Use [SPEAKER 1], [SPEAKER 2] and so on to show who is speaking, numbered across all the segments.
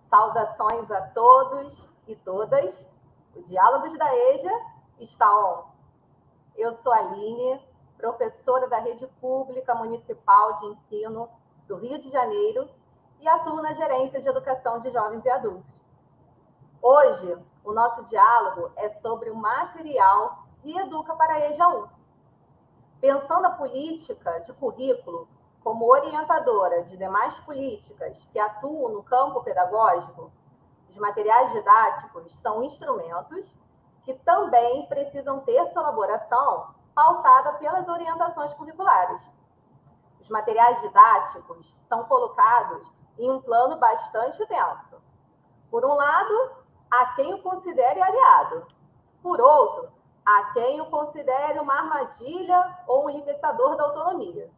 [SPEAKER 1] Saudações a todos e todas. O Diálogos da EJA está on. Eu sou a Aline, professora da Rede Pública Municipal de Ensino do Rio de Janeiro e atuo na Gerência de Educação de Jovens e Adultos. Hoje, o nosso diálogo é sobre o material Reeduca para a EJA 1. Pensando a política de currículo como orientadora de demais políticas que atuam no campo pedagógico, os materiais didáticos são instrumentos que também precisam ter sua elaboração pautada pelas orientações curriculares. Os materiais didáticos são colocados em um plano bastante denso. Por um lado, há quem o considere aliado. Por outro, há quem o considere uma armadilha ou um limitador da autonomia.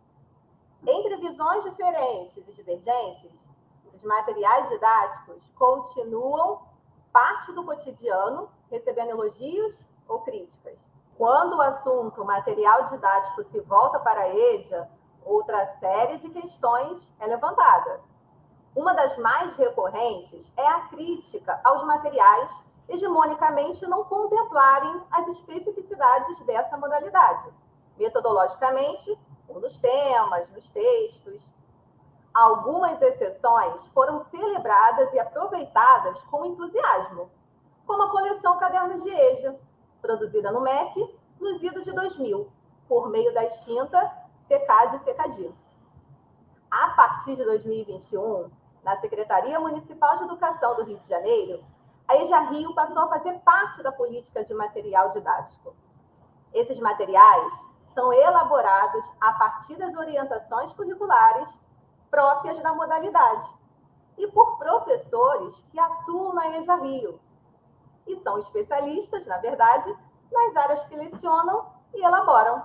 [SPEAKER 1] Entre visões diferentes e divergentes, os materiais didáticos continuam parte do cotidiano, recebendo elogios ou críticas. Quando o assunto material didático se volta para a EJA, outra série de questões é levantada. Uma das mais recorrentes é a crítica aos materiais hegemonicamente não contemplarem as especificidades dessa modalidade, metodologicamente, ou nos temas, nos textos. Algumas exceções foram celebradas e aproveitadas com entusiasmo, como a coleção Cadernos de EJA, produzida no MEC nos idos de 2000, por meio da extinta SECAD e SECADI. A partir de 2021, na Secretaria Municipal de Educação do Rio de Janeiro, a EJA Rio passou a fazer parte da política de material didático. Esses materiais são elaborados a partir das orientações curriculares próprias da modalidade e por professores que atuam na EJA Rio e são especialistas, na verdade, nas áreas que lecionam e elaboram.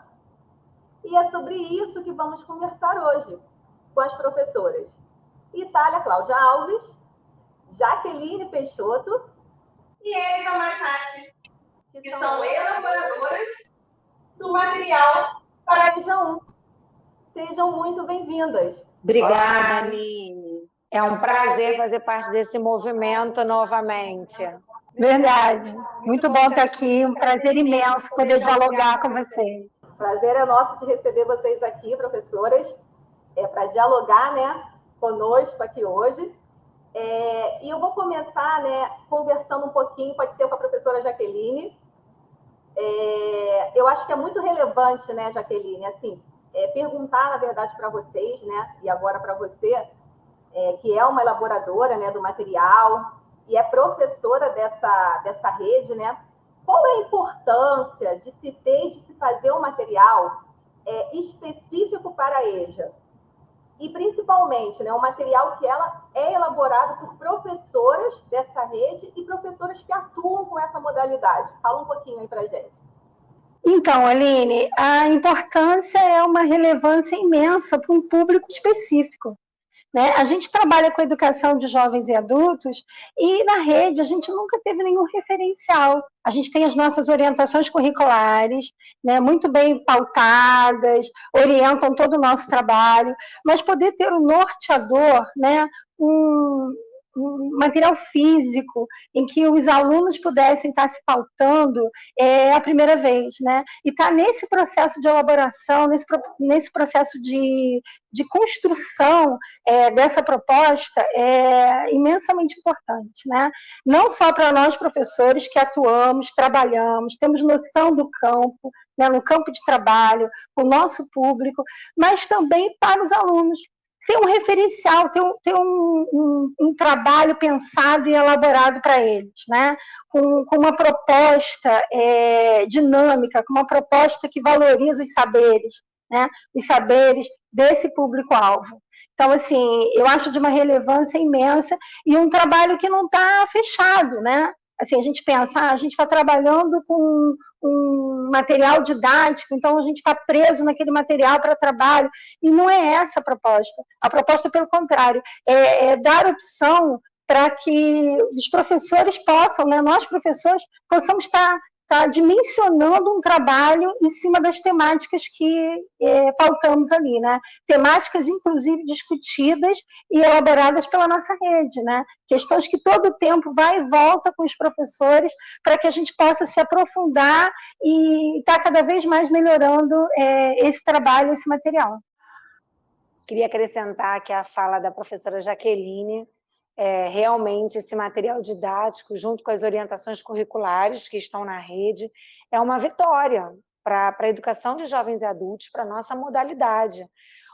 [SPEAKER 1] E é sobre isso que vamos conversar hoje com as professoras Itália Cláudia Alves, Jaqueline Peixoto
[SPEAKER 2] e Erika Matati, que são elaboradoras do material para a EJA 1.
[SPEAKER 1] Sejam muito bem-vindas.
[SPEAKER 3] Obrigada, Aline. É um prazer fazer parte desse movimento novamente.
[SPEAKER 4] Verdade. Muito bom estar aqui. Um prazer imenso poder dialogar com vocês.
[SPEAKER 1] Prazer é nosso de receber vocês aqui, professoras, para dialogar, conosco aqui hoje. E eu vou começar, conversando um pouquinho, pode ser com a professora Jaqueline. Eu acho que é muito relevante, Jaqueline, assim, perguntar, na verdade, para vocês, e agora para você, que é uma elaboradora, do material e é professora dessa rede, qual é a importância de se ter, de se fazer um material específico para a EJA? E, principalmente, um material que ela é elaborado por professoras dessa rede e professoras que atuam com essa modalidade. Fala um pouquinho aí para a gente.
[SPEAKER 4] Então, Aline, a importância é uma relevância imensa para um público específico. A gente trabalha com educação de jovens e adultos e na rede a gente nunca teve nenhum referencial. A gente tem as nossas orientações curriculares, muito bem pautadas, orientam todo o nosso trabalho, mas poder ter um norteador, um material físico em que os alunos pudessem estar se pautando é a primeira vez, E estar nesse processo de elaboração, nesse processo de construção dessa proposta é imensamente importante, Não só para nós professores que atuamos, trabalhamos, temos noção do campo, no campo de trabalho, o nosso público, mas também para os alunos. Ter um referencial, ter um trabalho pensado e elaborado para eles, com uma proposta dinâmica, com uma proposta que valoriza os saberes desse público-alvo. Então, assim, eu acho de uma relevância imensa e um trabalho que não está fechado, Assim, a gente pensa, a gente está trabalhando com um material didático, então a gente está preso naquele material para trabalho, e não é essa a proposta. A proposta, pelo contrário, é dar opção para que os professores possam, nós professores, possamos estar está dimensionando um trabalho em cima das temáticas que pautamos ali, né? Temáticas, inclusive, discutidas e elaboradas pela nossa rede, né? Questões que todo o tempo vai e volta com os professores para que a gente possa se aprofundar e estar cada vez mais melhorando esse trabalho, esse material.
[SPEAKER 3] Queria acrescentar que a fala da professora Jaqueline, realmente esse material didático, junto com as orientações curriculares que estão na rede, é uma vitória para a educação de jovens e adultos, para a nossa modalidade.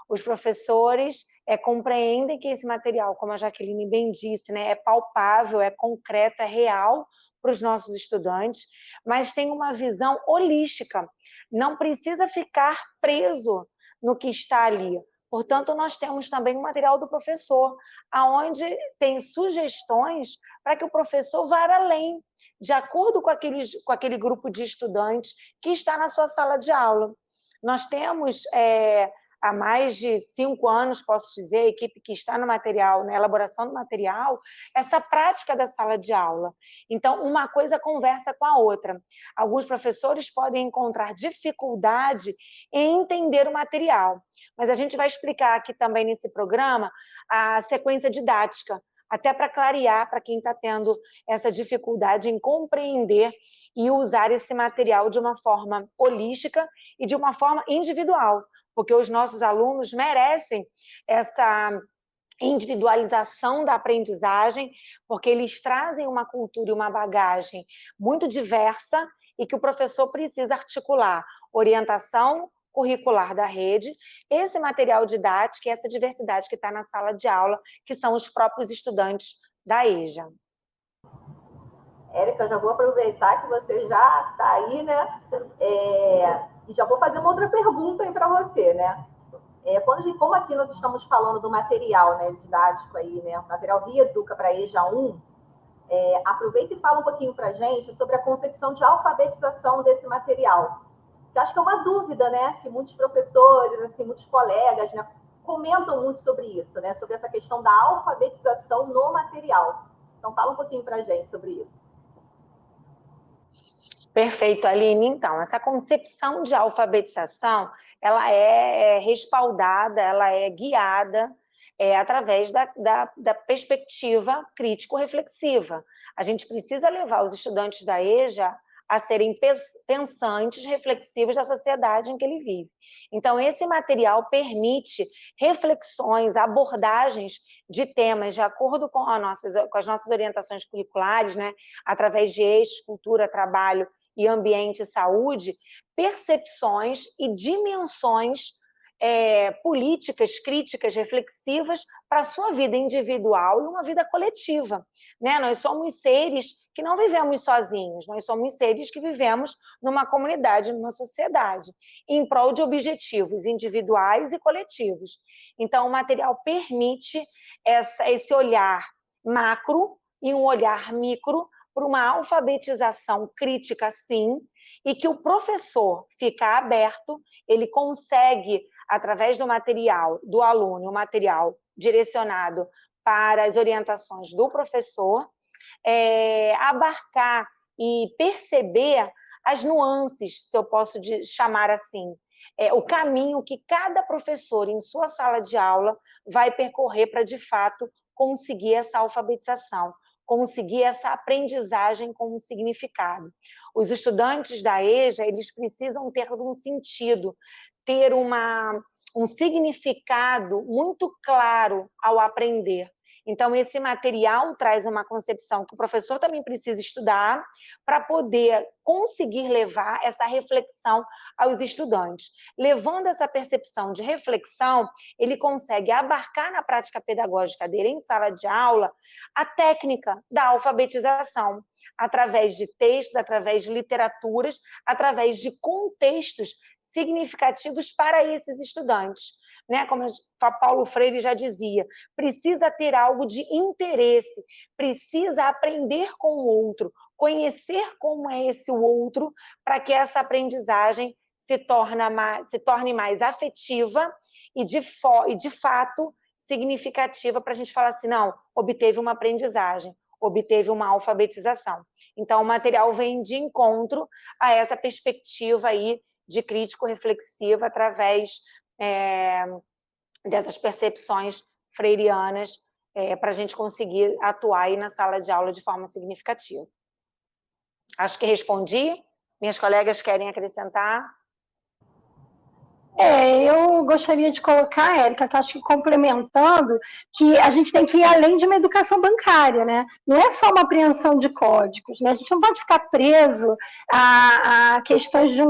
[SPEAKER 3] Os professores compreendem que esse material, como a Jaqueline bem disse, né, é palpável, é concreto, é real para os nossos estudantes, mas tem uma visão holística, não precisa ficar preso no que está ali. Portanto, nós temos também o material do professor, onde tem sugestões para que o professor vá além, de acordo com aquele grupo de estudantes que está na sua sala de aula. Nós temos, há mais de 5 anos, posso dizer, a equipe que está no material, na elaboração do material, essa prática da sala de aula. Então, uma coisa conversa com a outra. Alguns professores podem encontrar dificuldade em entender o material, mas a gente vai explicar aqui também nesse programa a sequência didática, até para clarear para quem está tendo essa dificuldade em compreender e usar esse material de uma forma holística e de uma forma individual, porque os nossos alunos merecem essa individualização da aprendizagem, porque eles trazem uma cultura e uma bagagem muito diversa e que o professor precisa articular orientação curricular da rede, esse material didático e essa diversidade que está na sala de aula, que são os próprios estudantes da EJA.
[SPEAKER 1] Érica, já vou aproveitar que você já está aí, né? E já vou fazer uma outra pergunta aí para você, né? Como aqui nós estamos falando do material, né, didático aí, né? O material Reeduca para EJA 1, aproveita e fala um pouquinho para a gente sobre a concepção de alfabetização desse material. Que acho que é uma dúvida, né? Que muitos professores, assim, muitos colegas, né, comentam muito sobre isso, né? Sobre essa questão da alfabetização no material. Então, fala um pouquinho para a gente sobre isso.
[SPEAKER 3] Perfeito, Aline. Então, essa concepção de alfabetização, ela é respaldada, ela é guiada através da perspectiva crítico-reflexiva. A gente precisa levar os estudantes da EJA a serem pensantes, reflexivos da sociedade em que ele vive. Então, esse material permite reflexões, abordagens de temas de acordo com as nossas orientações curriculares, né? Através de eixos, cultura, trabalho e ambiente e saúde, percepções e dimensões políticas, críticas, reflexivas para a sua vida individual e uma vida coletiva. Né? Nós somos seres que não vivemos sozinhos, nós somos seres que vivemos numa comunidade, numa sociedade, em prol de objetivos individuais e coletivos. Então, o material permite esse olhar macro e um olhar micro para uma alfabetização crítica, sim, e que o professor fica aberto, ele consegue, através do material do aluno, o material direcionado para as orientações do professor, abarcar e perceber as nuances, se eu posso chamar assim, o caminho que cada professor em sua sala de aula vai percorrer para, de fato, conseguir essa alfabetização, conseguir essa aprendizagem com um significado. Os estudantes da EJA, eles precisam ter um sentido, ter um significado muito claro ao aprender. Então, esse material traz uma concepção que o professor também precisa estudar para poder conseguir levar essa reflexão aos estudantes. Levando essa percepção de reflexão, ele consegue abarcar na prática pedagógica dele, em sala de aula, a técnica da alfabetização, através de textos, através de literaturas, através de contextos significativos para esses estudantes. Né? Como Paulo Freire já dizia, precisa ter algo de interesse, precisa aprender com o outro, conhecer como é esse outro, para que essa aprendizagem se torne mais afetiva e de fato significativa para a gente falar assim, não, obteve uma aprendizagem, obteve uma alfabetização. Então, o material vem de encontro a essa perspectiva aí de crítico-reflexiva através dessas percepções freirianas para a gente conseguir atuar aí na sala de aula de forma significativa. Acho que respondi. Minhas colegas querem acrescentar?
[SPEAKER 4] Eu gostaria de colocar, Érica, que acho que complementando, que a gente tem que ir além de uma educação bancária, né? Não é só uma apreensão de códigos, né? A gente não pode ficar preso a questões de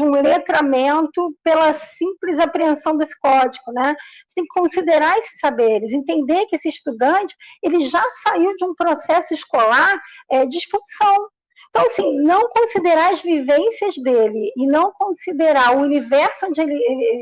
[SPEAKER 4] um letramento pela simples apreensão desse código, né? Você tem que considerar esses saberes, entender que esse estudante ele já saiu de um processo escolar de expulsão. Então, assim, não considerar as vivências dele e não considerar o universo onde ele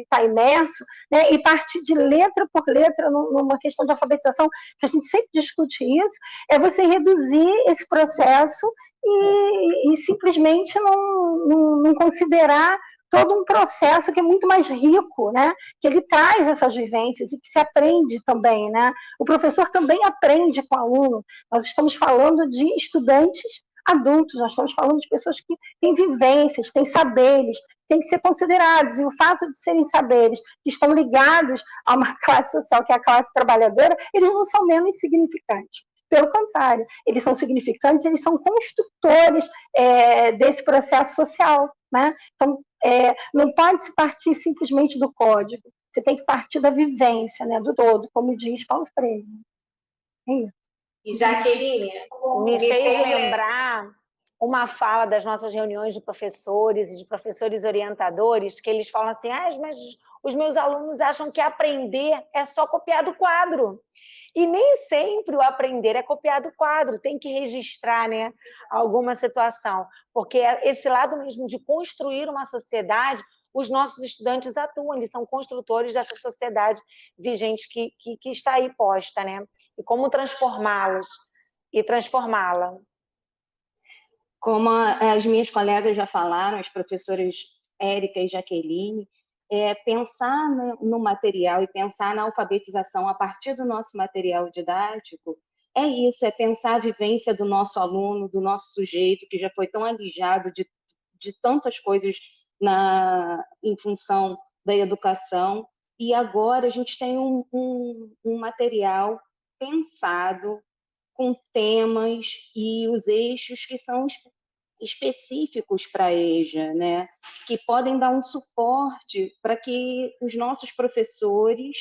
[SPEAKER 4] está imerso, né, e partir de letra por letra numa questão de alfabetização, que a gente sempre discute isso, é você reduzir esse processo e simplesmente não considerar todo um processo que é muito mais rico, né? Que ele traz essas vivências e que se aprende também, né? O professor também aprende com o aluno. Nós estamos falando de estudantes adultos, nós estamos falando de pessoas que têm vivências, têm saberes, têm que ser considerados, e o fato de serem saberes que estão ligados a uma classe social, que é a classe trabalhadora, eles não são menos insignificantes. Pelo contrário, eles são significantes, eles são construtores desse processo social, né? Então, não pode se partir simplesmente do código, você tem que partir da vivência, né, do todo, como diz Paulo Freire. É isso.
[SPEAKER 2] E Jaqueline,
[SPEAKER 3] me fez lembrar uma fala das nossas reuniões de professores e de professores orientadores, que eles falam assim, mas os meus alunos acham que aprender é só copiar do quadro. E nem sempre o aprender é copiar do quadro, tem que registrar, né, alguma situação, porque esse lado mesmo de construir uma sociedade, os nossos estudantes atuam, eles são construtores dessa sociedade vigente que está aí posta, né? E como transformá-los e transformá-la.
[SPEAKER 5] Como as minhas colegas já falaram, as professoras Érica e Jaqueline, pensar no material e pensar na alfabetização a partir do nosso material didático, é isso, é pensar a vivência do nosso aluno, do nosso sujeito, que já foi tão alijado de tantas coisas em função da educação, e agora a gente tem um material pensado com temas e os eixos que são específicos para a EJA, né? Que podem dar um suporte para que os nossos professores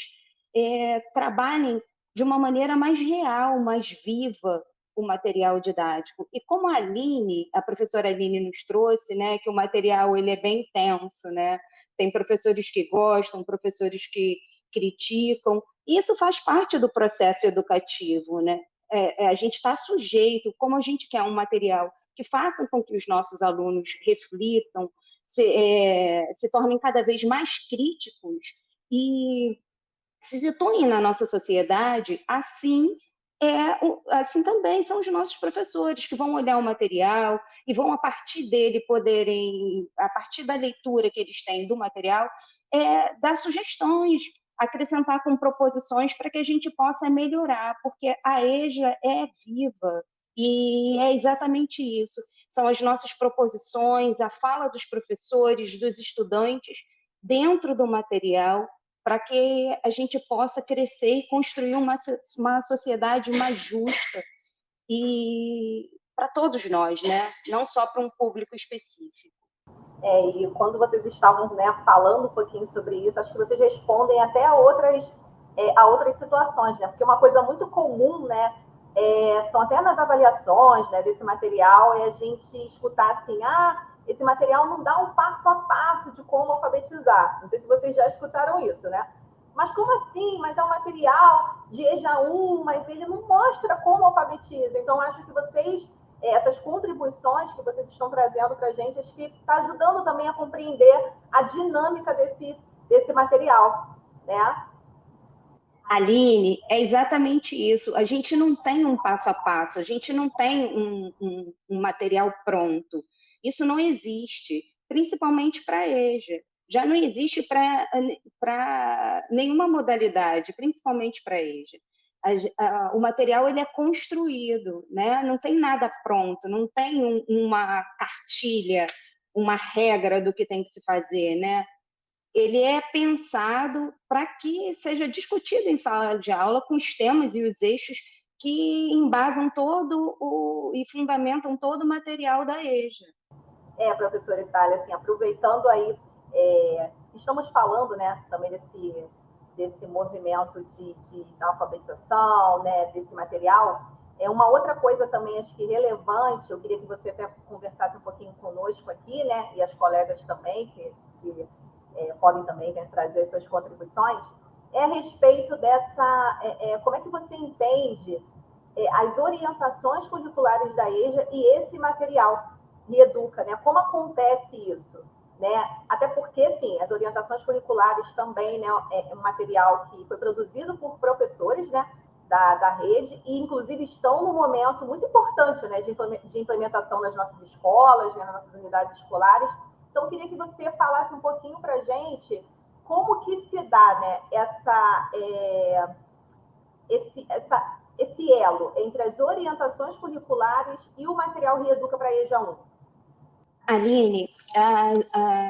[SPEAKER 5] trabalhem de uma maneira mais real, mais viva, o material didático. E como a professora Aline nos trouxe, né, que o material ele é bem intenso, né? Tem professores que gostam, professores que criticam, e isso faz parte do processo educativo, né? A gente está sujeito, como a gente quer um material que faça com que os nossos alunos reflitam, se tornem cada vez mais críticos e se situem na nossa sociedade, assim também são os nossos professores, que vão olhar o material e vão, a partir dele, a partir da leitura que eles têm do material, dar sugestões, acrescentar com proposições para que a gente possa melhorar, porque a EJA é viva e é exatamente isso. São as nossas proposições, a fala dos professores, dos estudantes, dentro do material, para que a gente possa crescer e construir uma sociedade mais justa e para todos nós, né? Não só para um público específico.
[SPEAKER 1] E quando vocês estavam, né, falando um pouquinho sobre isso, acho que vocês respondem até a outras situações, né? Porque uma coisa muito comum, né, são até nas avaliações, né, desse material, é a gente escutar assim, esse material não dá um passo a passo de como alfabetizar. Não sei se vocês já escutaram isso, né? Mas como assim? Mas é um material de EJA 1, mas ele não mostra como alfabetiza. Então, acho que vocês, essas contribuições que vocês estão trazendo para a gente, acho que está ajudando também a compreender a dinâmica desse material, né?
[SPEAKER 5] Aline, é exatamente isso. A gente não tem um passo a passo, a gente não tem um material pronto. Isso não existe, principalmente para a EJA. Já não existe para nenhuma modalidade, principalmente para a EJA. O material ele é construído, né? Não tem nada pronto, não tem uma cartilha, uma regra do que tem que se fazer, né? Ele é pensado para que seja discutido em sala de aula com os temas e os eixos que embasam e fundamentam todo o material da EJA.
[SPEAKER 1] Professora Itália, assim, aproveitando aí, estamos falando, né, também desse movimento de alfabetização, né, desse material. Uma outra coisa também, acho que relevante, eu queria que você até conversasse um pouquinho conosco aqui, né, e as colegas também, que podem também, né, trazer as suas contribuições, a respeito dessa, como é que você entende as orientações curriculares da EJA e esse material Reeduca, né? Como acontece isso? Né? Até porque, sim, as orientações curriculares também, né, é um material que foi produzido por professores, né, da rede, e inclusive estão num momento muito importante, né, de implementação nas nossas escolas, né, nas nossas unidades escolares. Então, eu queria que você falasse um pouquinho para a gente como que se dá, né, esse elo entre as orientações curriculares e o material Reeduca para a EJA 1.
[SPEAKER 5] Aline,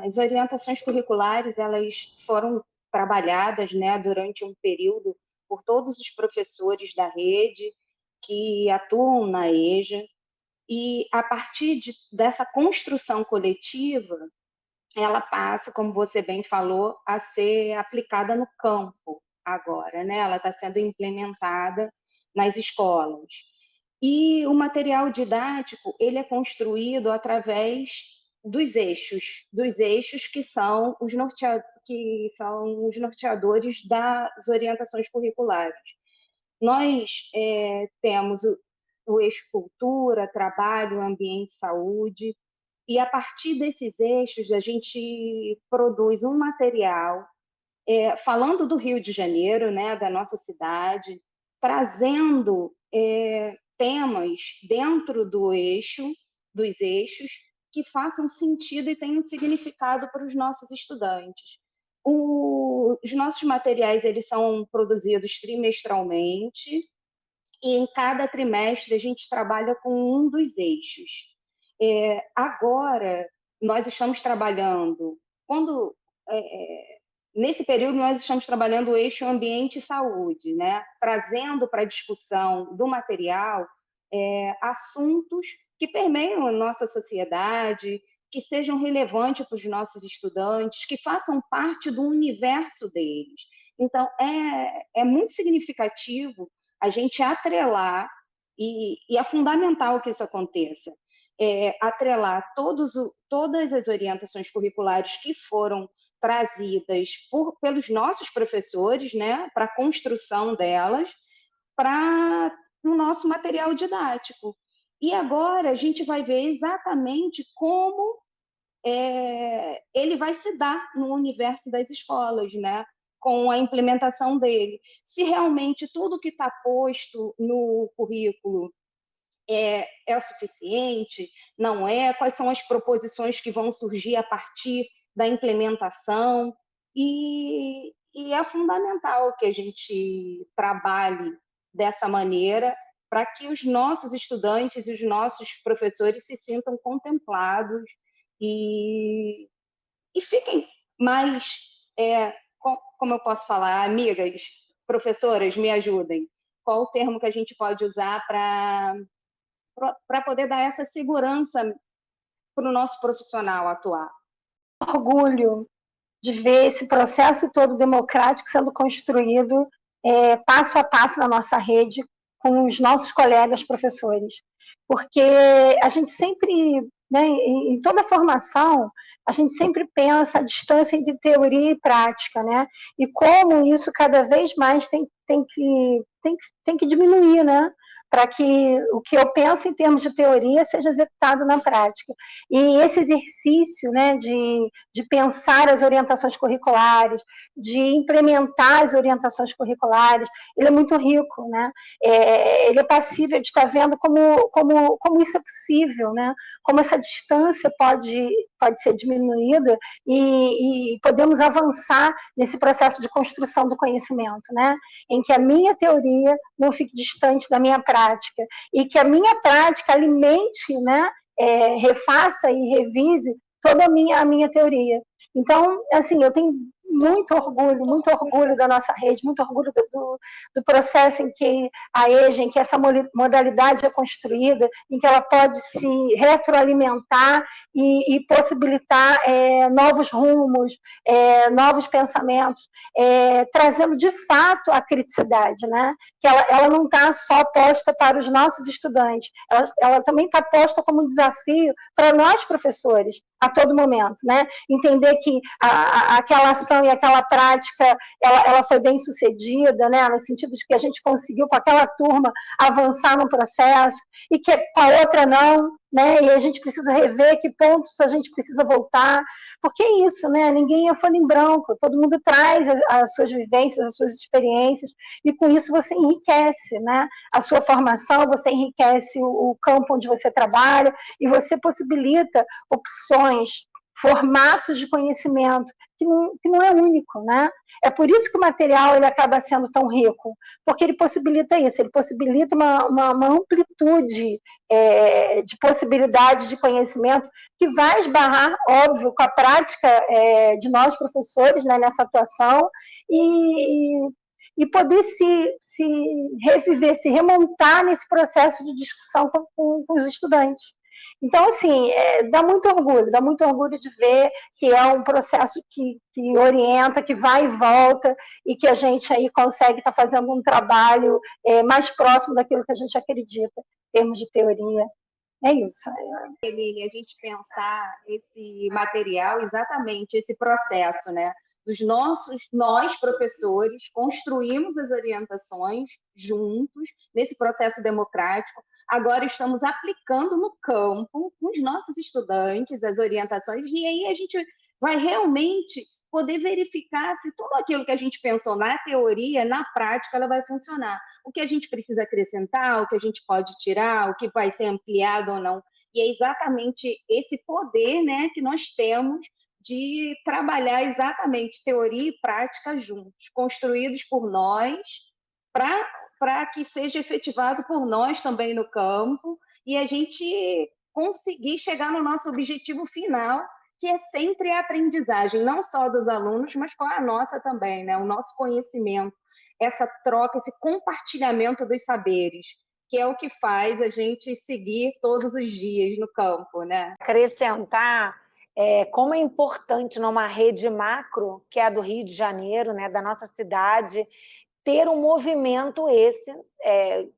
[SPEAKER 5] as orientações curriculares elas foram trabalhadas, né, durante um período por todos os professores da rede que atuam na EJA, e a partir dessa construção coletiva, ela passa, como você bem falou, a ser aplicada no campo agora, né? Ela está sendo implementada nas escolas. E o material didático ele é construído através dos eixos que são os norteadores das orientações curriculares. Nós temos o eixo cultura, trabalho, ambiente, saúde, e a partir desses eixos a gente produz um material falando do Rio de Janeiro, né, da nossa cidade, trazendo temas dentro dos eixos, que façam sentido e tenham significado para os nossos estudantes. Os nossos materiais eles são produzidos trimestralmente, e em cada trimestre a gente trabalha com um dos eixos. Agora, nós estamos trabalhando, nesse período, nós estamos trabalhando o eixo ambiente e saúde, né? Trazendo para a discussão do material assuntos que permeiam a nossa sociedade, que sejam relevantes para os nossos estudantes, que façam parte do universo deles. Então, é muito significativo a gente atrelar, e é fundamental que isso aconteça, atrelar todas as orientações curriculares que foram trazidas pelos nossos professores, né, para a construção delas, para o nosso material didático. E agora a gente vai ver exatamente como ele vai se dar no universo das escolas, né, com a implementação dele. Se realmente tudo que está posto no currículo é o suficiente, não é? Quais são as proposições que vão surgir a partir da implementação? E é fundamental que a gente trabalhe dessa maneira para que os nossos estudantes e os nossos professores se sintam contemplados e fiquem mais, como eu posso falar, amigas, professoras, me ajudem. Qual o termo que a gente pode usar para poder dar essa segurança para o nosso profissional atuar?
[SPEAKER 4] Orgulho de ver esse processo todo democrático sendo construído passo a passo na nossa rede com os nossos colegas professores, porque a gente sempre, né, em toda formação, a gente sempre pensa a distância entre teoria e prática, né, e como isso cada vez mais tem que diminuir, né, para que o que eu penso em termos de teoria seja executado na prática. E esse exercício, né, de pensar as orientações curriculares, de implementar as orientações curriculares, ele é muito rico, né? Ele é passível de estar vendo como isso é possível, né? Como essa distância pode ser diminuída e podemos avançar nesse processo de construção do conhecimento, né? Em que a minha teoria não fique distante da minha prática e que a minha prática alimente, né? Refaça e revise toda a minha teoria. Então, assim, eu tenho muito orgulho da nossa rede, muito orgulho do processo em que a EJA, em que essa modalidade é construída, em que ela pode se retroalimentar e possibilitar novos rumos, novos pensamentos, trazendo de fato a criticidade, né? Que ela não está só posta para os nossos estudantes, ela também está posta como desafio para nós, professores, a todo momento, né? Entender que aquela ação e aquela prática, ela foi bem sucedida, né? No sentido de que a gente conseguiu com aquela turma avançar no processo e que com a outra não, né? E a gente precisa rever que pontos a gente precisa voltar, porque é isso, né? Ninguém é folha em branco, todo mundo traz as suas vivências, as suas experiências, e com isso você enriquece, né? A sua formação, você enriquece o campo onde você trabalha e você possibilita opções, formatos de conhecimento que não é único, né? É por isso que o material ele acaba sendo tão rico, porque ele possibilita isso, ele possibilita uma amplitude de possibilidades de conhecimento que vai esbarrar, óbvio, com a prática de nós professores, né, nessa atuação e poder se reviver, se remontar nesse processo de discussão com os estudantes. Então, assim, dá muito orgulho de ver que é um processo que orienta, que vai e volta, e que a gente aí consegue estar fazendo um trabalho mais próximo daquilo que a gente acredita, em termos de teoria. É isso.
[SPEAKER 5] Eline, a gente pensar esse material, exatamente esse processo, né? Nós, professores, construímos as orientações juntos, nesse processo democrático. Agora estamos aplicando no campo, com os nossos estudantes, as orientações, e aí a gente vai realmente poder verificar se tudo aquilo que a gente pensou na teoria, na prática, ela vai funcionar. O que a gente precisa acrescentar, o que a gente pode tirar, o que vai ser ampliado ou não. E é exatamente esse poder, né, que nós temos de trabalhar exatamente teoria e prática juntos, construídos por nós, para que seja efetivado por nós também no campo, e a gente conseguir chegar no nosso objetivo final, que é sempre a aprendizagem, não só dos alunos, mas com a nossa também, né? O nosso conhecimento, essa troca, esse compartilhamento dos saberes, que é o que faz a gente seguir todos os dias no campo, né?
[SPEAKER 3] Acrescentar como é importante numa rede macro, que é a do Rio de Janeiro, né, da nossa cidade, ter um movimento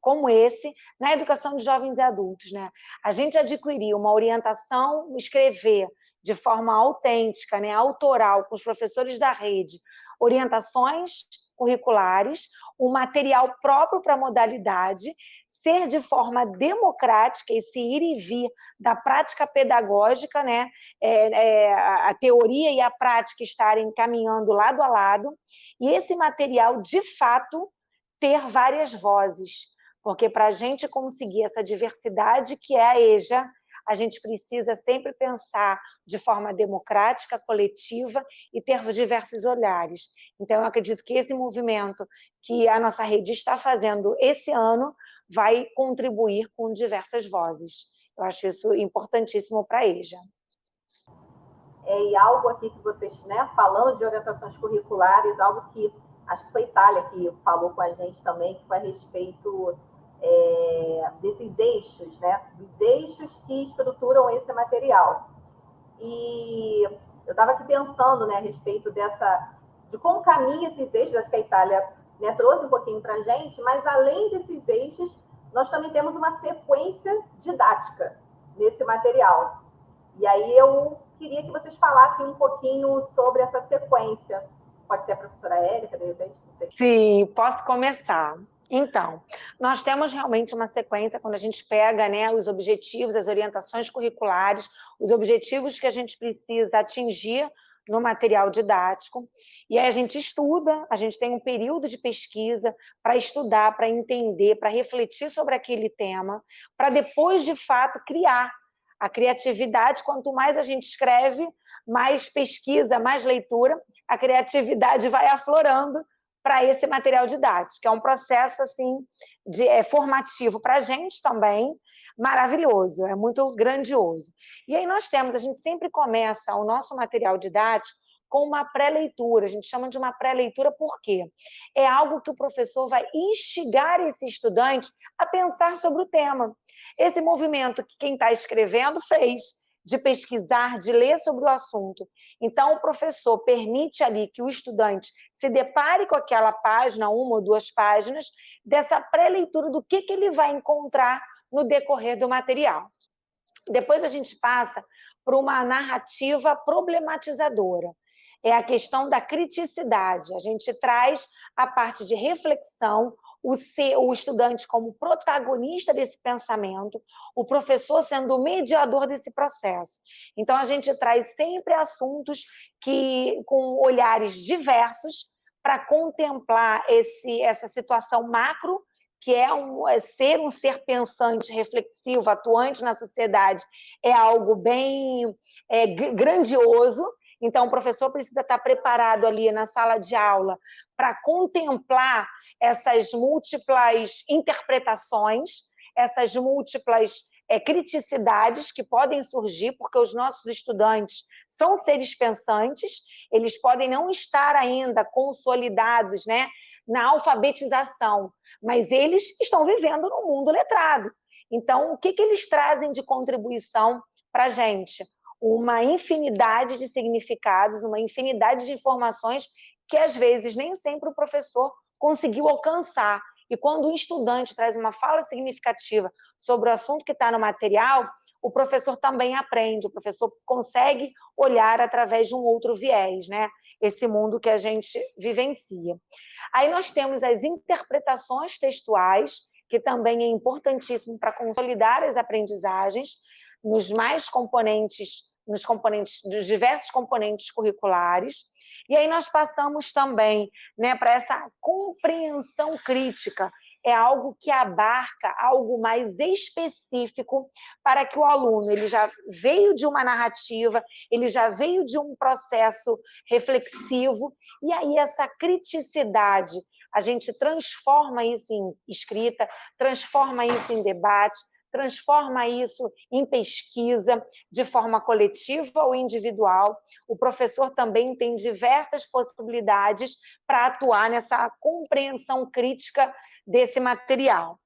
[SPEAKER 3] como esse na educação de jovens e adultos, né? A gente adquirir uma orientação, escrever de forma autêntica, né, autoral, com os professores da rede, orientações curriculares, um material próprio para a modalidade, ser de forma democrática, esse ir e vir da prática pedagógica, né? A teoria e a prática estarem caminhando lado a lado, e esse material, de fato, ter várias vozes, porque para a gente conseguir essa diversidade que é a EJA, a gente precisa sempre pensar de forma democrática, coletiva e ter diversos olhares. Então, eu acredito que esse movimento que a nossa rede está fazendo esse ano vai contribuir com diversas vozes. Eu acho isso importantíssimo para a EJA.
[SPEAKER 1] E algo aqui que vocês, né, falando de orientações curriculares, algo que acho que foi a Itália que falou com a gente também, que foi a respeito desses eixos, né, dos eixos que estruturam esse material. E eu estava aqui pensando, né, a respeito de como caminha esses eixos, acho que a Itália, né, trouxe um pouquinho para a gente, mas além desses eixos, nós também temos uma sequência didática nesse material. E aí eu queria que vocês falassem um pouquinho sobre essa sequência. Pode ser a professora Érica, de repente? Não sei.
[SPEAKER 3] Sim, posso começar. Então, nós temos realmente uma sequência quando a gente pega, né, os objetivos, as orientações curriculares, os objetivos que a gente precisa atingir no material didático, e aí a gente estuda, a gente tem um período de pesquisa para estudar, para entender, para refletir sobre aquele tema, para depois, de fato, criar. A criatividade, quanto mais a gente escreve, mais pesquisa, mais leitura, a criatividade vai aflorando para esse material didático, que é um processo assim, formativo para a gente também, maravilhoso, é muito grandioso. E aí a gente sempre começa o nosso material didático com uma pré-leitura, a gente chama de uma pré-leitura porque é algo que o professor vai instigar esse estudante a pensar sobre o tema. Esse movimento que quem está escrevendo fez, de pesquisar, de ler sobre o assunto. Então, o professor permite ali que o estudante se depare com aquela página, 1 ou 2 páginas, dessa pré-leitura do que ele vai encontrar no decorrer do material. Depois a gente passa por uma narrativa problematizadora. É a questão da criticidade. A gente traz a parte de reflexão, o estudante como protagonista desse pensamento, o professor sendo o mediador desse processo. Então, a gente traz sempre assuntos com olhares diversos para contemplar essa situação macro, que é ser um ser pensante, reflexivo, atuante na sociedade, é algo bem grandioso. Então, o professor precisa estar preparado ali na sala de aula para contemplar essas múltiplas interpretações, essas múltiplas criticidades que podem surgir, porque os nossos estudantes são seres pensantes, eles podem não estar ainda consolidados, né, na alfabetização, mas eles estão vivendo no mundo letrado. Então, o que eles trazem de contribuição para a gente? Uma infinidade de significados, uma infinidade de informações que, às vezes, nem sempre o professor conseguiu alcançar. E quando o estudante traz uma fala significativa sobre o assunto que está no material, o professor também aprende, o professor consegue olhar através de um outro viés, né? Esse mundo que a gente vivencia. Aí nós temos as interpretações textuais, que também é importantíssimo para consolidar as aprendizagens nos dos diversos componentes curriculares. E aí nós passamos também, né, para essa compreensão crítica. É algo que abarca algo mais específico para que o aluno, ele já veio de uma narrativa, ele já veio de um processo reflexivo, e aí essa criticidade, a gente transforma isso em escrita, transforma isso em debate, transforma isso em pesquisa de forma coletiva ou individual. O professor também tem diversas possibilidades para atuar nessa compreensão crítica desse material.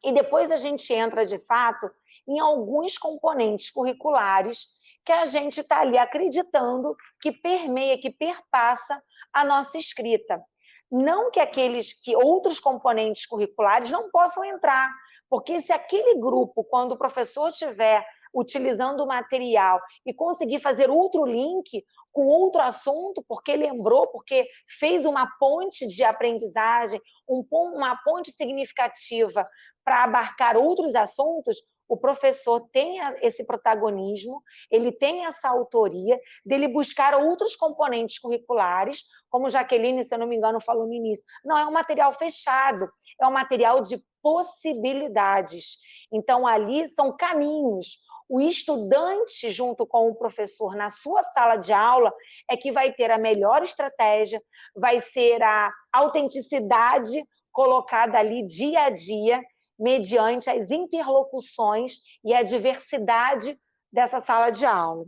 [SPEAKER 3] E depois a gente entra, de fato, em alguns componentes curriculares que a gente está ali acreditando que permeia, que perpassa a nossa escrita. Não que outros componentes curriculares não possam entrar, porque se aquele grupo, quando o professor estiver utilizando o material e conseguir fazer outro link com outro assunto, porque lembrou, porque fez uma ponte de aprendizagem, uma ponte significativa para abarcar outros assuntos, o professor tem esse protagonismo, ele tem essa autoria dele buscar outros componentes curriculares, como Jaqueline, se eu não me engano, falou no início. Não, é um material fechado, é um material de possibilidades. Então, ali são caminhos. O estudante, junto com o professor, na sua sala de aula, é que vai ter a melhor estratégia, vai ser a autenticidade colocada ali dia a dia, mediante as interlocuções e a diversidade dessa sala de aula.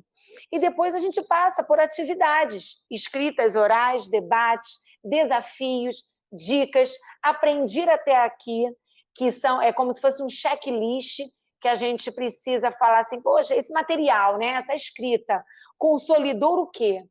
[SPEAKER 3] E depois a gente passa por atividades, escritas, orais, debates, desafios, dicas, aprendi até aqui, que é como se fosse um checklist que a gente precisa falar assim, poxa, esse material, né, essa escrita, consolidou o quê?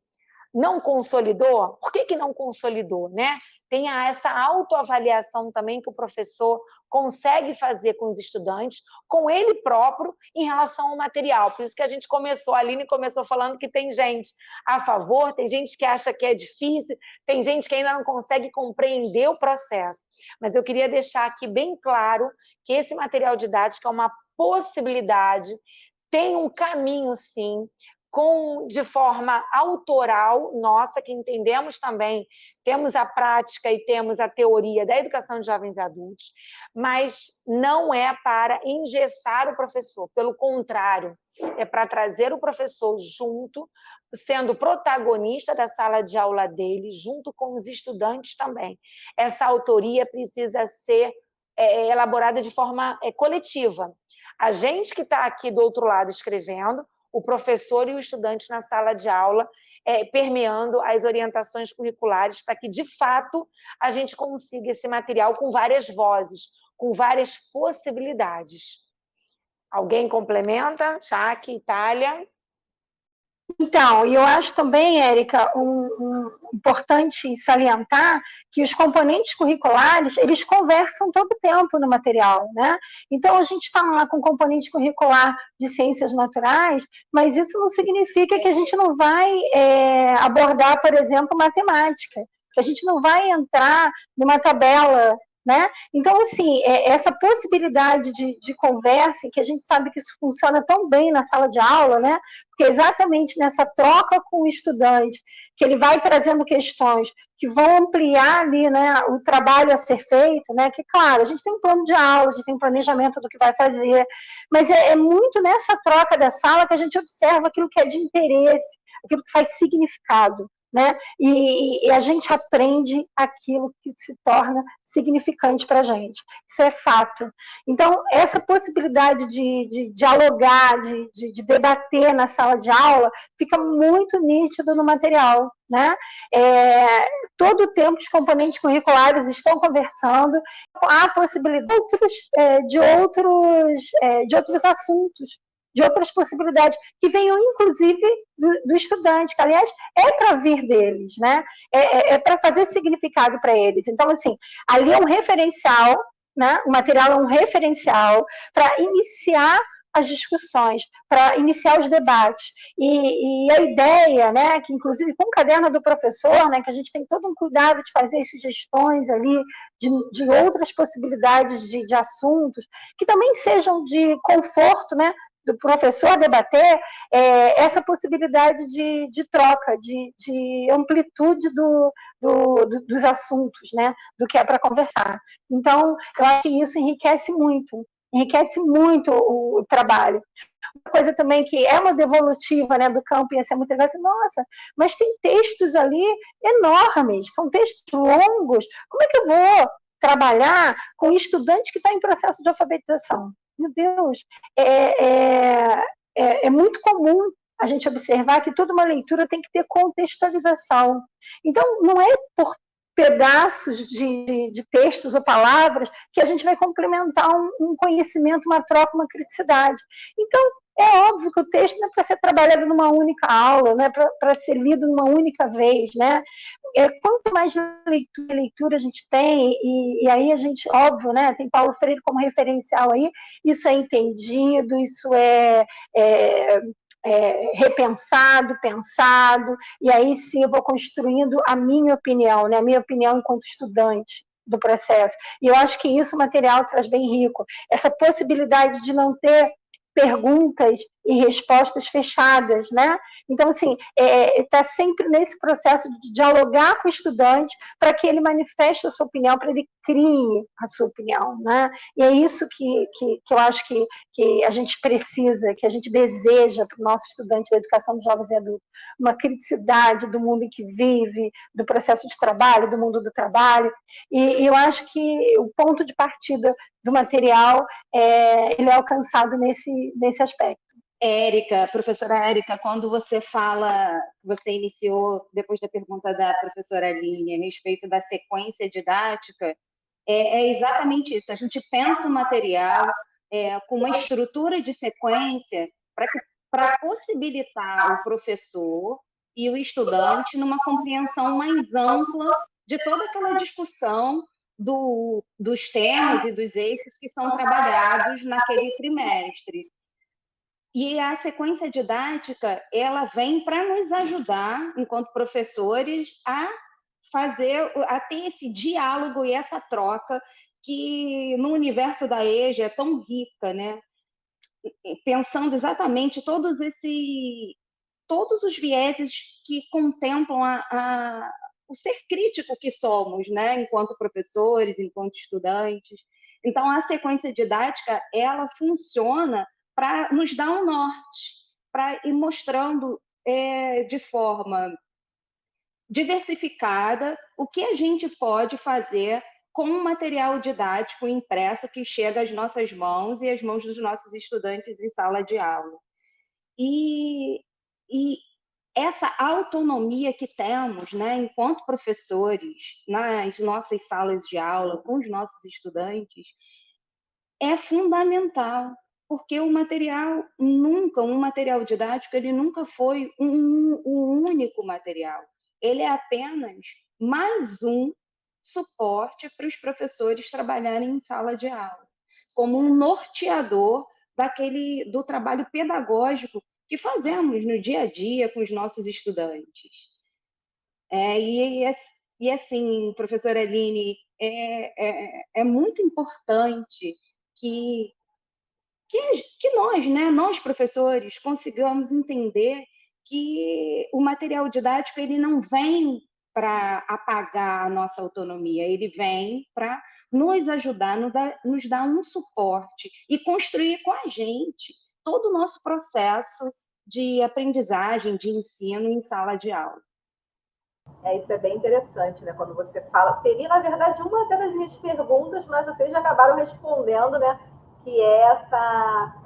[SPEAKER 3] Não consolidou? Por que não consolidou, né? tenha essa autoavaliação também que o professor consegue fazer com os estudantes, com ele próprio, em relação ao material. Por isso que a gente começou, a Aline começou falando que tem gente a favor, tem gente que acha que é difícil, tem gente que ainda não consegue compreender o processo. Mas eu queria deixar aqui bem claro que esse material didático é uma possibilidade, tem um caminho, sim, de forma autoral nossa, que entendemos também, temos a prática e temos a teoria da educação de jovens e adultos, mas não é para engessar o professor, pelo contrário, é para trazer o professor junto, sendo protagonista da sala de aula dele, junto com os estudantes também. Essa autoria precisa ser elaborada de forma coletiva. A gente que está aqui do outro lado escrevendo, o professor e o estudante na sala de aula, permeando as orientações curriculares para que, de fato, a gente consiga esse material com várias vozes, com várias possibilidades. Alguém complementa? Jaque, Itália?
[SPEAKER 4] Então, eu acho também, Érica, importante salientar que os componentes curriculares, eles conversam todo o tempo no material, né? Então, a gente está lá com o componente curricular de ciências naturais, mas isso não significa que a gente não vai abordar, por exemplo, matemática, que a gente não vai entrar numa tabela, né? Então, assim, essa possibilidade de conversa, que a gente sabe que isso funciona tão bem na sala de aula, né? Porque exatamente nessa troca com o estudante, que ele vai trazendo questões que vão ampliar ali, né, o trabalho a ser feito, né? Que, claro, a gente tem um plano de aula, a gente tem um planejamento do que vai fazer, mas é muito nessa troca da sala que a gente observa aquilo que é de interesse, aquilo que faz significado, né? E a gente aprende aquilo que se torna significante para a gente. Isso é fato. Então, essa possibilidade de dialogar, de debater na sala de aula, fica muito nítido no material, né? Todo o tempo os componentes curriculares estão conversando, há possibilidade de outros assuntos, de outras possibilidades, que venham, inclusive, do estudante, que, aliás, é para vir deles, né? É para fazer significado para eles. Então, assim, ali é um referencial, né? O material é um referencial para iniciar as discussões, para iniciar os debates. E a ideia, né, que inclusive com o caderno do professor, né, que a gente tem todo um cuidado de fazer sugestões ali de outras possibilidades de assuntos, que também sejam de conforto, né, do professor debater, essa possibilidade de troca, de amplitude dos assuntos, né, do que é para conversar. Então, eu acho que isso enriquece muito o trabalho. Uma coisa também que é uma devolutiva, né, do campo, ia ser muito legal, assim, nossa, mas tem textos ali enormes, são textos longos, como é que eu vou trabalhar com estudante que está em processo de alfabetização? Meu Deus, é muito comum a gente observar que toda uma leitura tem que ter contextualização. Então, não é por pedaços de textos ou palavras que a gente vai complementar um conhecimento, uma troca, uma criticidade. Então, é óbvio que o texto não é para ser trabalhado numa única aula, não é para ser lido numa única vez, né? Quanto mais leitura a gente tem, e aí a gente, óbvio, né, tem Paulo Freire como referencial aí, isso é entendido, isso é repensado, pensado, e aí sim eu vou construindo a minha opinião, né, a minha opinião enquanto estudante do processo. E eu acho que isso o material traz bem rico. Essa possibilidade de não ter perguntas e respostas fechadas, né? Então, assim, está sempre nesse processo de dialogar com o estudante para que ele manifeste a sua opinião, para ele crie a sua opinião, né? E é isso que eu acho que a gente precisa, que a gente deseja para o nosso estudante da educação de jovens e adultos. Uma criticidade do mundo em que vive, do processo de trabalho, do mundo do trabalho. E eu acho que o ponto de partida do material, ele é alcançado nesse aspecto.
[SPEAKER 5] Érica, professora Érica, quando você fala, você iniciou, depois da pergunta da professora Aline, a respeito da sequência didática, é exatamente isso. A gente pensa o material com uma estrutura de sequência para possibilitar o professor e o estudante numa compreensão mais ampla de toda aquela discussão dos temas e dos eixos que são trabalhados naquele trimestre. E a sequência didática, ela vem para nos ajudar, enquanto professores, a ter esse diálogo e essa troca que no universo da EJA é tão rica, né? Pensando exatamente todos os vieses que contemplam o ser crítico que somos, né? Enquanto professores, enquanto estudantes. Então, a sequência didática, ela funciona para nos dar um norte, para ir mostrando de forma diversificada o que a gente pode fazer com o material didático impresso que chega às nossas mãos e às mãos dos nossos estudantes em sala de aula. E essa autonomia que temos, né, enquanto professores, nas nossas salas de aula, com os nossos estudantes, é fundamental, porque um material didático, ele nunca foi um único material. Ele é apenas mais um suporte para os professores trabalharem em sala de aula, como um norteador do trabalho pedagógico que fazemos no dia a dia com os nossos estudantes. E assim, professora Aline, é muito importante que nós, né, nós professores, consigamos entender que o material didático ele não vem para apagar a nossa autonomia, ele vem para nos ajudar, nos dar um suporte e construir com a gente todo o nosso processo de aprendizagem, de ensino em sala de aula.
[SPEAKER 1] Isso é bem interessante, né? Quando você fala, seria, na verdade, uma das minhas perguntas, mas vocês já acabaram respondendo, né? Que é essa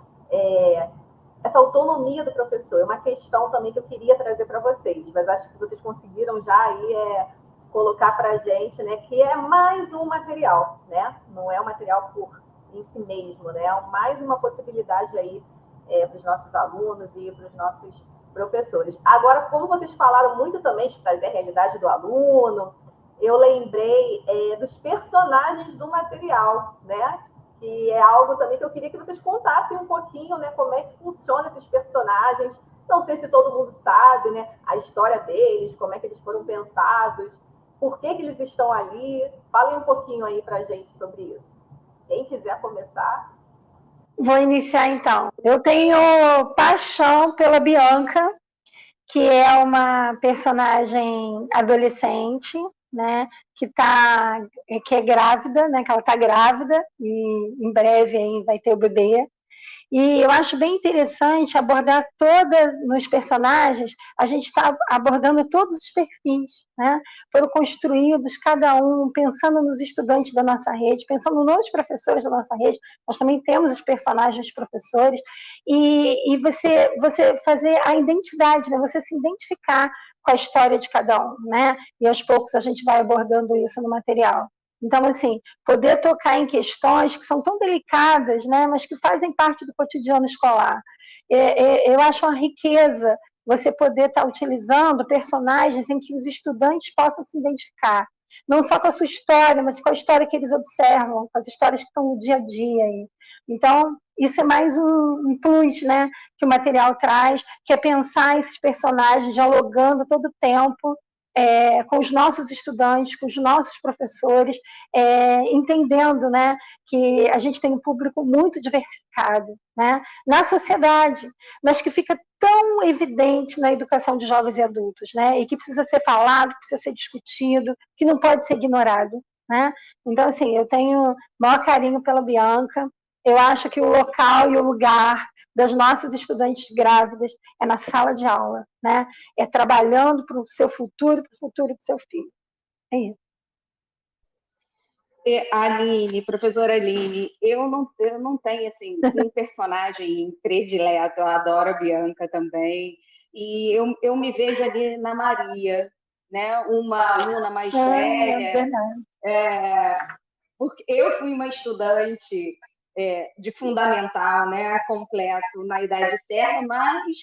[SPEAKER 1] autonomia do professor. É uma questão também que eu queria trazer para vocês, mas acho que vocês conseguiram já aí colocar para a gente, né? Que é mais um material, né? Não é um material em si mesmo, né? É mais uma possibilidade aí para os nossos alunos e para os nossos professores. Agora, como vocês falaram muito também de trazer a realidade do aluno, eu lembrei dos personagens do material, né? Que é algo também que eu queria que vocês contassem um pouquinho, né? Como é que funcionam esses personagens. Não sei se todo mundo sabe, né? A história deles, como é que eles foram pensados, por que eles estão ali. Falem um pouquinho aí para a gente sobre isso. Quem quiser começar.
[SPEAKER 4] Vou iniciar, então. Eu tenho paixão pela Bianca, que é uma personagem adolescente, né, que é grávida, né, que ela está grávida e em breve aí vai ter o bebê. E eu acho bem interessante abordar nos personagens, a gente está abordando todos os perfis, né? Foram construídos, cada um, pensando nos estudantes da nossa rede, pensando nos professores da nossa rede, nós também temos os personagens professores, e você fazer a identidade, né? Você se identificar com a história de cada um, né? E aos poucos a gente vai abordando isso no material. Então, assim, poder tocar em questões que são tão delicadas, né, mas que fazem parte do cotidiano escolar. Eu acho uma riqueza você poder estar utilizando personagens em que os estudantes possam se identificar, não só com a sua história, mas com a história que eles observam, com as histórias que estão no dia a dia. Então, isso é mais um plus, né, que o material traz, que é pensar esses personagens dialogando todo o tempo, com os nossos estudantes, com os nossos professores, entendendo, né, que a gente tem um público muito diversificado, né, na sociedade, mas que fica tão evidente na educação de jovens e adultos, né, e que precisa ser falado, precisa ser discutido, que não pode ser ignorado, né. Então, assim, eu tenho maior carinho pela Bianca. Eu acho que o local e o lugar das nossas estudantes grávidas é na sala de aula, né? É trabalhando para o seu futuro, para o futuro do seu filho. É isso.
[SPEAKER 5] Aline, professora Aline, eu não tenho assim, um personagem predileto, eu adoro a Bianca também, e eu me vejo ali na Maria, né? Uma aluna mais velha, porque eu fui uma estudante de fundamental, né, completo na idade certa, mas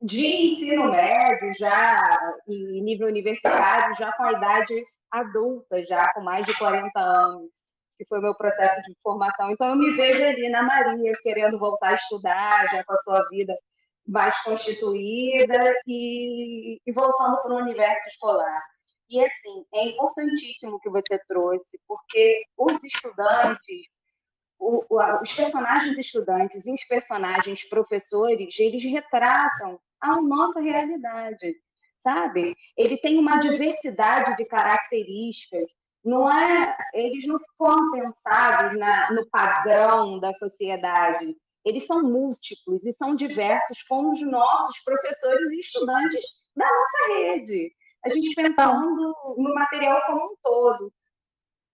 [SPEAKER 5] de ensino médio já, e nível universitário, já com a idade adulta, já com mais de 40 anos, que foi o meu processo de formação. Então, eu me vejo ali na Maria, querendo voltar a estudar, já com a sua vida mais constituída e voltando para o universo escolar. E, assim, é importantíssimo o que você trouxe, porque os estudantes, os personagens estudantes e os personagens professores, eles retratam a nossa realidade, sabe? Ele tem uma diversidade de características, eles não foram pensados no padrão da sociedade, eles são múltiplos e são diversos como os nossos professores e estudantes da nossa rede. A gente pensando no material como um todo.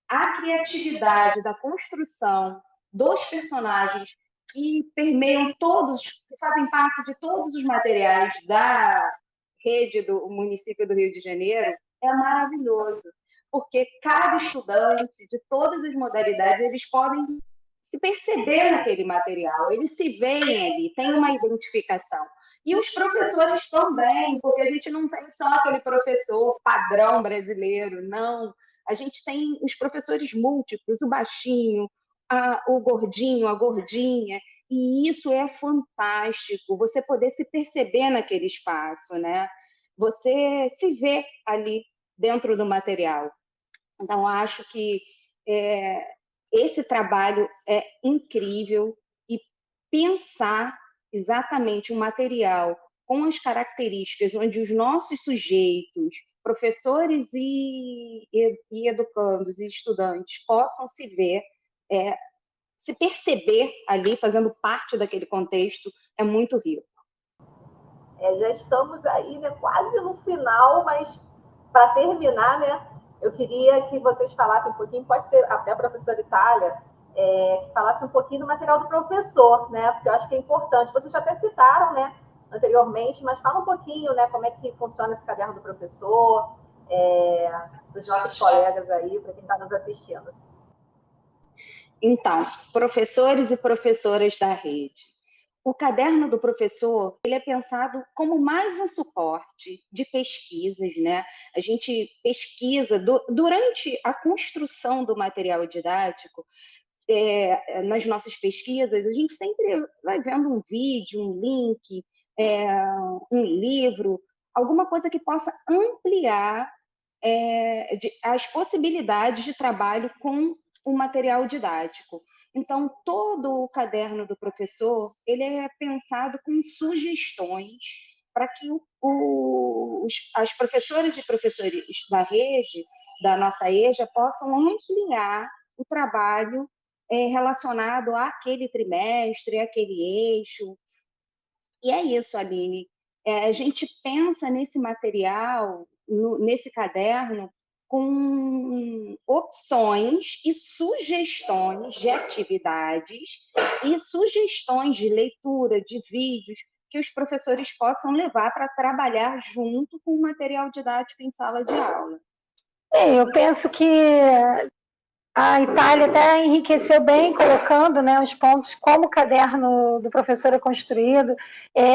[SPEAKER 5] A criatividade da construção dos personagens que permeiam todos, que fazem parte de todos os materiais da rede do município do Rio de Janeiro, é maravilhoso, porque cada estudante de todas as modalidades, eles podem se perceber naquele material, eles se veem ali, tem uma identificação. E os professores também, porque a gente não tem só aquele professor padrão brasileiro, não. A gente tem os professores múltiplos, o baixinho, o gordinho, a gordinha, e isso é fantástico, você poder se perceber naquele espaço, né? Você se vê ali dentro do material. Então, acho que esse trabalho é incrível e pensar exatamente um material com as características onde os nossos sujeitos, professores e educandos e estudantes possam se ver, se perceber ali, fazendo parte daquele contexto, é muito rico.
[SPEAKER 1] Já estamos aí, né, quase no final, mas para terminar, né, eu queria que vocês falassem um pouquinho, pode ser até a professora Itália, que falasse um pouquinho do material do professor, né, porque eu acho que é importante. Vocês já até citaram, né, anteriormente, mas fala um pouquinho, né, como é que funciona esse caderno do professor, dos nossos colegas aí, para quem está nos assistindo.
[SPEAKER 5] Então, professores e professoras da rede. O caderno do professor, ele é pensado como mais um suporte de pesquisas, né? A gente pesquisa durante a construção do material didático, nas nossas pesquisas, a gente sempre vai vendo um vídeo, um link, um livro, alguma coisa que possa ampliar as possibilidades de trabalho com o material didático. Então, todo o caderno do professor, ele é pensado com sugestões para que as professoras e professores da rede, da nossa EJA, possam ampliar o trabalho relacionado àquele trimestre, àquele eixo. E é isso, Aline. A gente pensa nesse material, nesse caderno, com opções e sugestões de atividades e sugestões de leitura, de vídeos, que os professores possam levar para trabalhar junto com o material didático em sala de aula.
[SPEAKER 4] Eu penso que a Itália até enriqueceu bem, colocando, né, os pontos, como o caderno do professor é construído.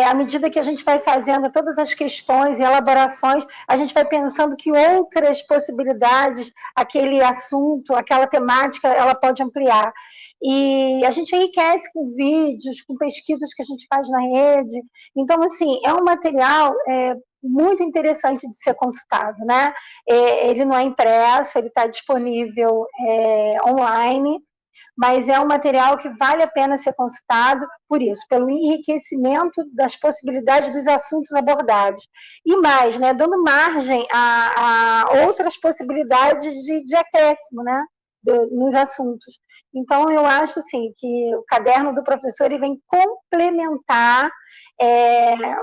[SPEAKER 4] À medida que a gente vai fazendo todas as questões e elaborações, a gente vai pensando que outras possibilidades, aquele assunto, aquela temática, ela pode ampliar. E a gente enriquece com vídeos, com pesquisas que a gente faz na rede. Então, assim, é um material muito interessante de ser consultado, né? Ele não é impresso, ele está disponível online, mas é um material que vale a pena ser consultado por isso, pelo enriquecimento das possibilidades dos assuntos abordados. E mais, né, dando margem a outras possibilidades de acréscimo, né, nos assuntos. Então, eu acho assim, que o caderno do professor ele vem complementar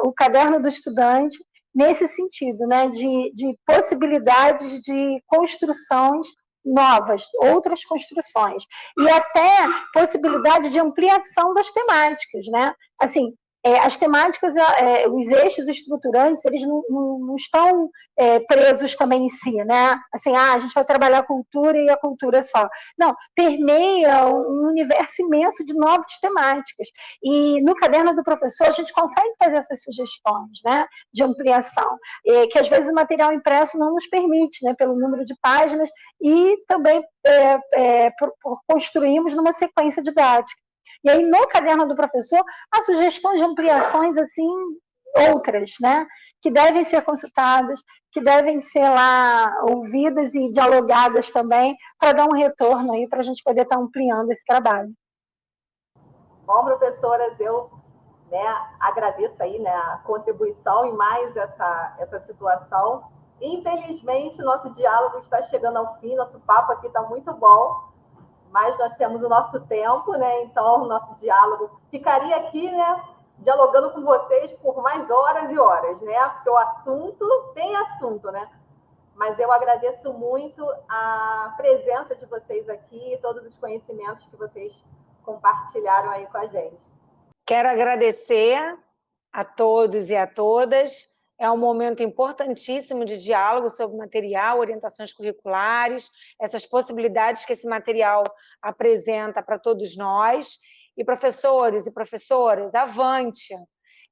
[SPEAKER 4] o caderno do estudante nesse sentido, né, de possibilidades de construções novas, outras construções, e até possibilidade de ampliação das temáticas, né? Assim, as temáticas, os eixos estruturantes, eles não estão presos também em si, né? Assim, a gente vai trabalhar a cultura e a cultura só. Não, permeia um universo imenso de novas temáticas. E no caderno do professor, a gente consegue fazer essas sugestões, né? De ampliação, que às vezes o material impresso não nos permite, né? Pelo número de páginas e também por construirmos numa sequência didática. E aí, no caderno do professor, há sugestões de ampliações, assim, outras, né? Que devem ser consultadas, que devem ser lá ouvidas e dialogadas também, para dar um retorno aí, para a gente poder estar ampliando esse trabalho.
[SPEAKER 1] Bom, professoras, eu agradeço aí, né, a contribuição e mais essa situação. Infelizmente, nosso diálogo está chegando ao fim, nosso papo aqui está muito bom, mas nós temos o nosso tempo, né? Então, o nosso diálogo ficaria aqui, né? Dialogando com vocês por mais horas e horas, né? Porque o assunto tem assunto, né? Mas eu agradeço muito a presença de vocês aqui, todos os conhecimentos que vocês compartilharam aí com a gente.
[SPEAKER 3] Quero agradecer a todos e a todas. É um momento importantíssimo de diálogo sobre material, orientações curriculares, essas possibilidades que esse material apresenta para todos nós. E professores e professoras, avante!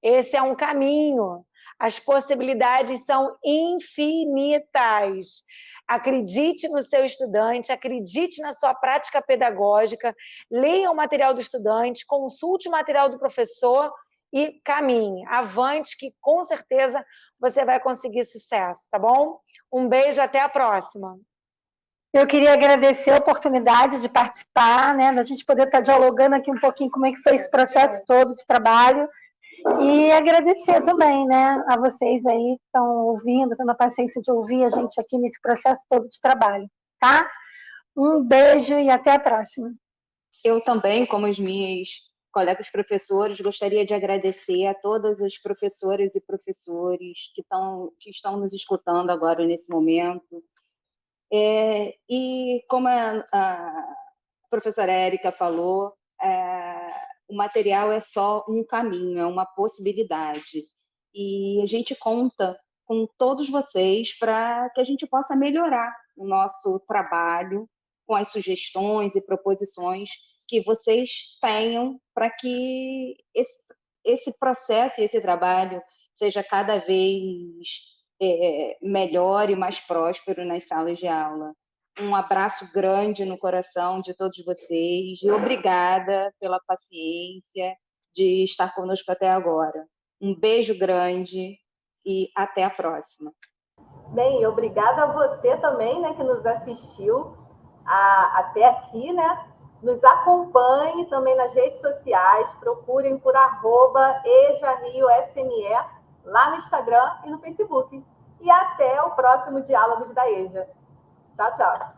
[SPEAKER 3] Esse é um caminho. As possibilidades são infinitas. Acredite no seu estudante, acredite na sua prática pedagógica, leia o material do estudante, consulte o material do professor e caminhe, avante, que com certeza você vai conseguir sucesso, tá bom? Um beijo, até a próxima.
[SPEAKER 4] Eu queria agradecer a oportunidade de participar, né, da gente poder estar dialogando aqui um pouquinho como é que foi esse processo todo de trabalho, e agradecer também, né, a vocês aí que estão ouvindo, tendo a paciência de ouvir a gente aqui nesse processo todo de trabalho, tá? Um beijo e até a próxima.
[SPEAKER 5] Eu também, como os meus colegas professores, gostaria de agradecer a todas as professoras e professores que estão nos escutando agora nesse momento. E como a professora Érica falou, o material é só um caminho, é uma possibilidade. E a gente conta com todos vocês para que a gente possa melhorar o nosso trabalho com as sugestões e proposições que vocês tenham para que esse processo e esse trabalho seja cada vez melhor e mais próspero nas salas de aula. Um abraço grande no coração de todos vocês e obrigada pela paciência de estar conosco até agora. Um beijo grande e até a próxima.
[SPEAKER 1] Bem, obrigada a você também, né, que nos assistiu até aqui, né? Nos acompanhe também nas redes sociais, procurem por @EJARioSME lá no Instagram e no Facebook. E até o próximo Diálogos da EJA. Tchau, tchau.